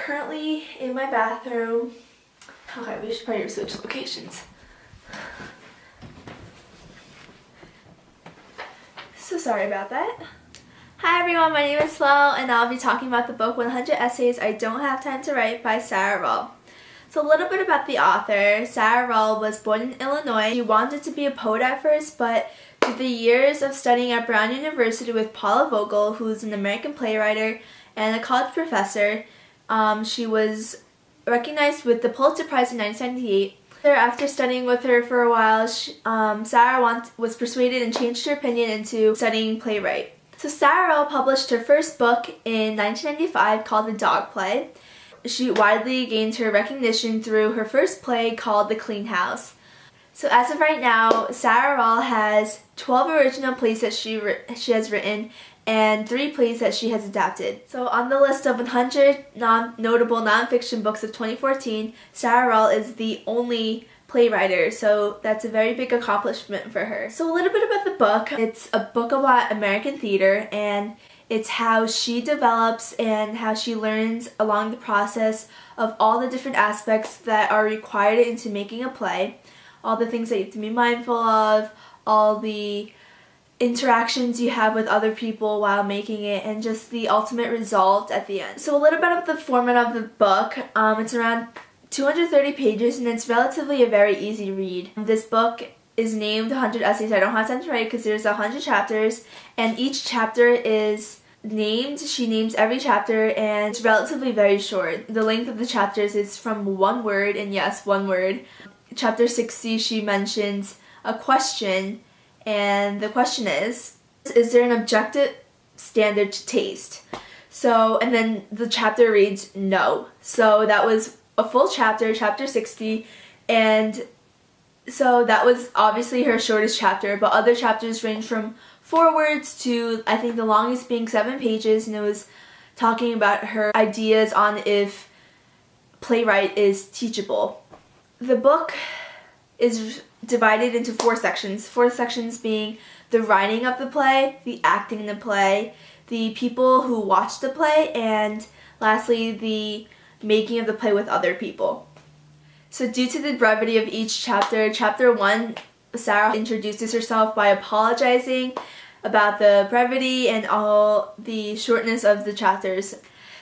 currently in my bathroom. Okay, we should probably switch locations. So sorry about that. Hi everyone, my name is Flo, and I'll be talking about the book 100 Essays I Don't Have Time to Write by Sarah Ruhl. So a little bit about the author. Sarah Ruhl was born in Illinois. She wanted to be a poet at first, but through the years of studying at Brown University with Paula Vogel, who's an American playwright and a college professor, she was recognized with the Pulitzer Prize in 1998. After studying with her for a while, Sarah was persuaded and changed her opinion into studying playwright. So Sarah Ruhl published her first book in 1995 called The Dog Play. She widely gained her recognition through her first play called The Clean House. So as of right now, Sarah Ruhl has 12 original plays that she has written and 3 plays that she has adapted. So on the list of 100 notable nonfiction books of 2014, Sarah Ruhl is the only playwright, so that's a very big accomplishment for her. So a little bit about the book. It's a book about American theater, and it's how she develops and how she learns along the process of all the different aspects that are required into making a play, all the things that you have to be mindful of, all the interactions you have with other people while making it, and just the ultimate result at the end. So a little bit of the format of the book. It's around 230 pages, and it's relatively a very easy read. This book is named 100 Essays I Don't Have Time to Write because there's 100 chapters, and each chapter is named. She names every chapter, and it's relatively very short. The length of the chapters is from 1 word, and yes, 1 word. Chapter 60, she mentions a question, and the question is there an objective standard to taste? So, and then the chapter reads no. So that was a full chapter, chapter 60, and so that was obviously her shortest chapter, but other chapters range from 4 words to, I think the longest being 7 pages, and it was talking about her ideas on if playwright is teachable. The book is divided into 4 sections. 4 sections being the writing of the play, the acting in the play, the people who watch the play, and lastly the making of the play with other people. So due to the brevity of each chapter, chapter 1, Sarah introduces herself by apologizing about the brevity and all the shortness of the chapters.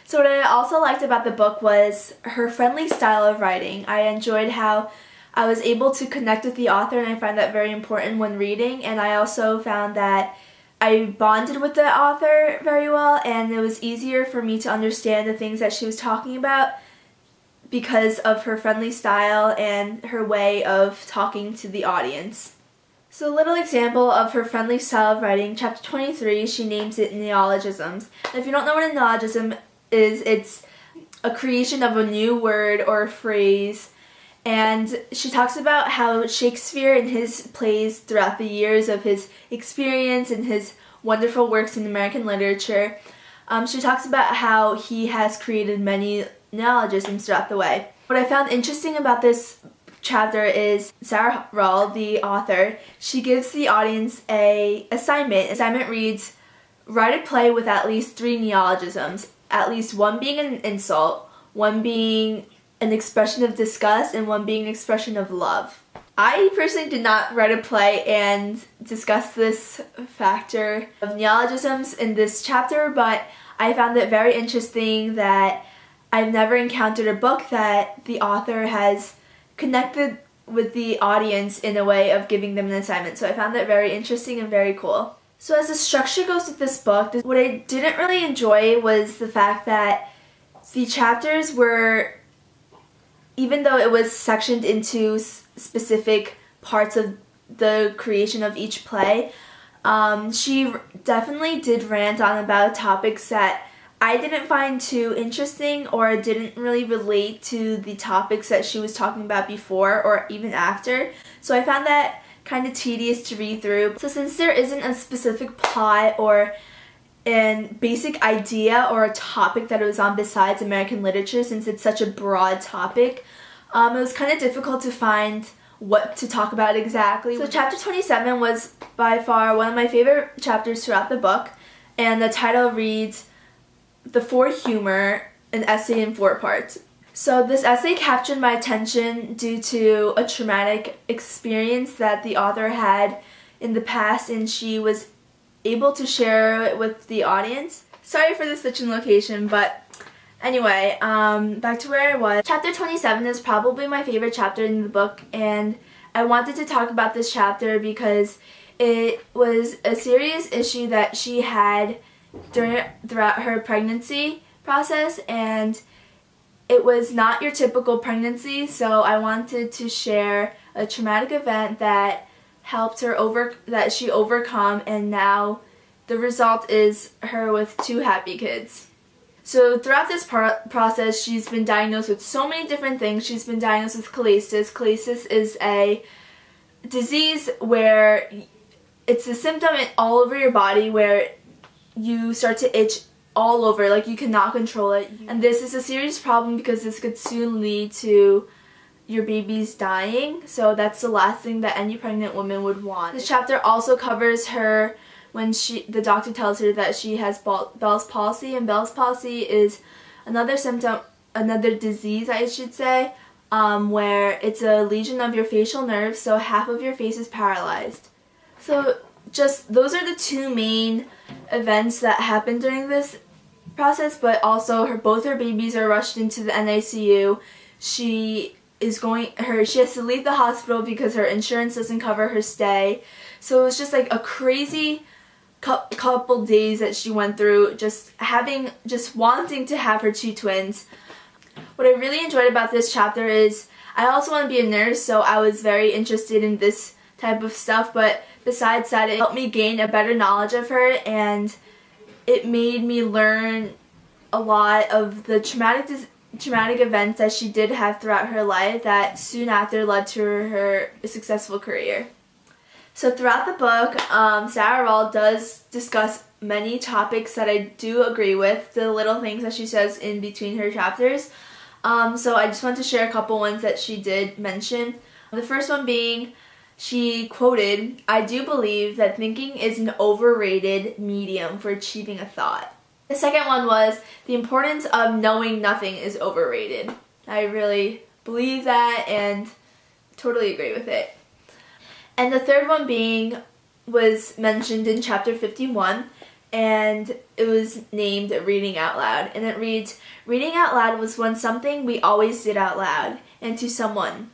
So what I also liked about the book was her friendly style of writing. I enjoyed how I was able to connect with the author, and I find that very important when reading, and I also found that I bonded with the author very well, and it was easier for me to understand the things that she was talking about because of her friendly style and her way of talking to the audience. So a little example of her friendly style of writing, chapter 23, she names it neologisms. And if you don't know what a neologism is, it's a creation of a new word or a phrase, and she talks about how Shakespeare in his plays throughout the years of his experience and his wonderful works in American literature, she talks about how he has created many neologisms throughout the way. What I found interesting about this chapter is Sarah Ruhl, the author, she gives the audience an assignment. The assignment reads, write a play with at least 3 neologisms, at least 1 being an insult, 1 being an expression of disgust, and 1 being an expression of love. I personally did not write a play and discuss this factor of neologisms in this chapter, but I found it very interesting that I've never encountered a book that the author has connected with the audience in a way of giving them an assignment. So I found that very interesting and very cool. So as the structure goes with this book, what I didn't really enjoy was the fact that the chapters were, even though it was sectioned into specific parts of the creation of each play, she definitely did rant on about topics that I didn't find too interesting or didn't really relate to the topics that she was talking about before or even after. So I found that kind of tedious to read through. So since there isn't a specific plot or a basic idea or a topic that it was on besides American literature, since it's such a broad topic, it was kind of difficult to find what to talk about exactly. So chapter 27 was by far one of my favorite chapters throughout the book, and the title reads, The For Humor an essay in 4 parts. So this essay captured my attention due to a traumatic experience that the author had in the past, and she was able to share it with the audience. Sorry for the switch in location, but anyway, back to where I was. Chapter 27 is probably my favorite chapter in the book, and I wanted to talk about this chapter because it was a serious issue that she had throughout her pregnancy process, and it was not your typical pregnancy, so I wanted to share a traumatic event that helped her that she overcome, and now the result is her with 2 happy kids. So throughout this process, she's been diagnosed with so many different things. She's been diagnosed with colitis. Colitis is a disease where it's a symptom all over your body where you start to itch all over, like you cannot control it. And this is a serious problem because this could soon lead to your baby's dying, so that's the last thing that any pregnant woman would want. This chapter also covers her when the doctor tells her that she has Bell's palsy, and Bell's palsy is another symptom, another disease I should say, where it's a lesion of your facial nerves, so half of your face is paralyzed. So just those are the 2 main events that happened during this process, but also both her babies are rushed into the NICU. She has to leave the hospital because her insurance doesn't cover her stay. So it was just like a crazy couple days that she went through, just wanting to have her 2 twins. What I really enjoyed about this chapter is I also want to be a nurse, so I was very interested in this type of stuff, but besides that, it helped me gain a better knowledge of her, and it made me learn a lot of the traumatic events that she did have throughout her life that soon after led to her successful career. So throughout the book, Sarah Rall does discuss many topics that I do agree with, the little things that she says in between her chapters. So I just want to share a couple ones that she did mention. The first one being, she quoted, "I do believe that thinking is an overrated medium for achieving a thought." The second one was, "The importance of knowing nothing is overrated." I really believe that and totally agree with it. And the third one was mentioned in chapter 51, and it was named Reading Out Loud. And it reads, "Reading out loud was once something we always did out loud, and to someone.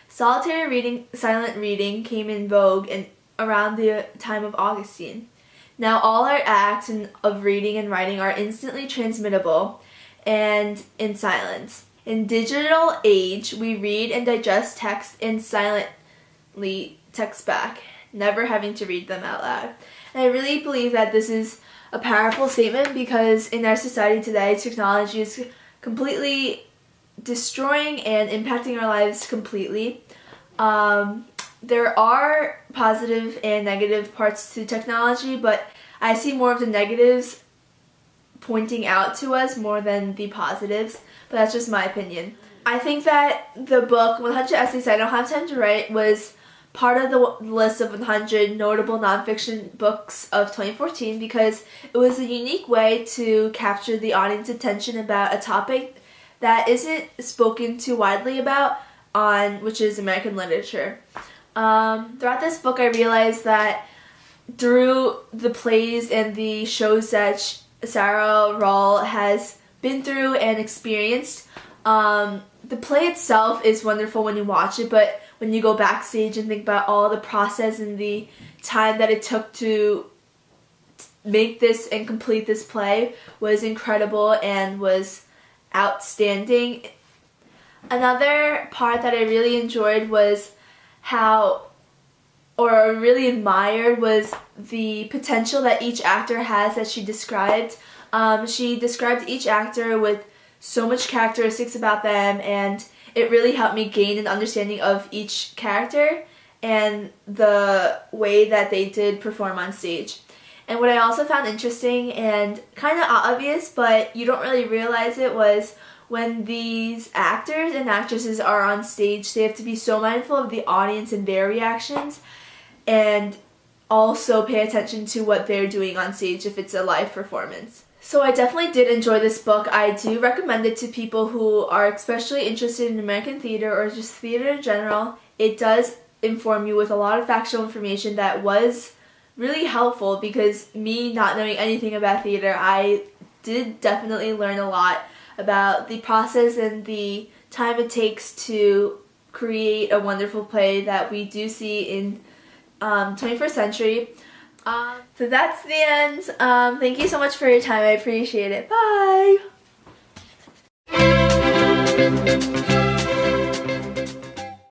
Solitary reading, silent reading came in vogue around the time of Augustine. Now all our acts of reading and writing are instantly transmittable and in silence. In digital age, we read and digest text and silently text back, never having to read them out loud." And I really believe that this is a powerful statement because in our society today, technology is completely destroying and impacting our lives completely. There are positive and negative parts to technology, but I see more of the negatives pointing out to us more than the positives, but that's just my opinion. I think that the book 100 Essays I Don't Have Time to Write was part of the list of 100 notable nonfiction books of 2014 because it was a unique way to capture the audience's attention about a topic that isn't spoken too widely about, which is American literature. Throughout this book, I realized that through the plays and the shows that Sarah Rall has been through and experienced, the play itself is wonderful when you watch it, but when you go backstage and think about all the process and the time that it took to make this and complete this play was incredible and was outstanding. Another part that I really enjoyed was really admired was the potential that each actor has that she described. She described each actor with so much characteristics about them, and it really helped me gain an understanding of each character and the way that they did perform on stage. And what I also found interesting and kind of obvious, but you don't really realize it, was when these actors and actresses are on stage, they have to be so mindful of the audience and their reactions, and also pay attention to what they're doing on stage if it's a live performance. So I definitely did enjoy this book. I do recommend it to people who are especially interested in American theater or just theater in general. It does inform you with a lot of factual information that was really helpful, because me not knowing anything about theater, I did definitely learn a lot about the process and the time it takes to create a wonderful play that we do see in 21st century. So that's the end. Thank you so much for your time. I appreciate it. Bye!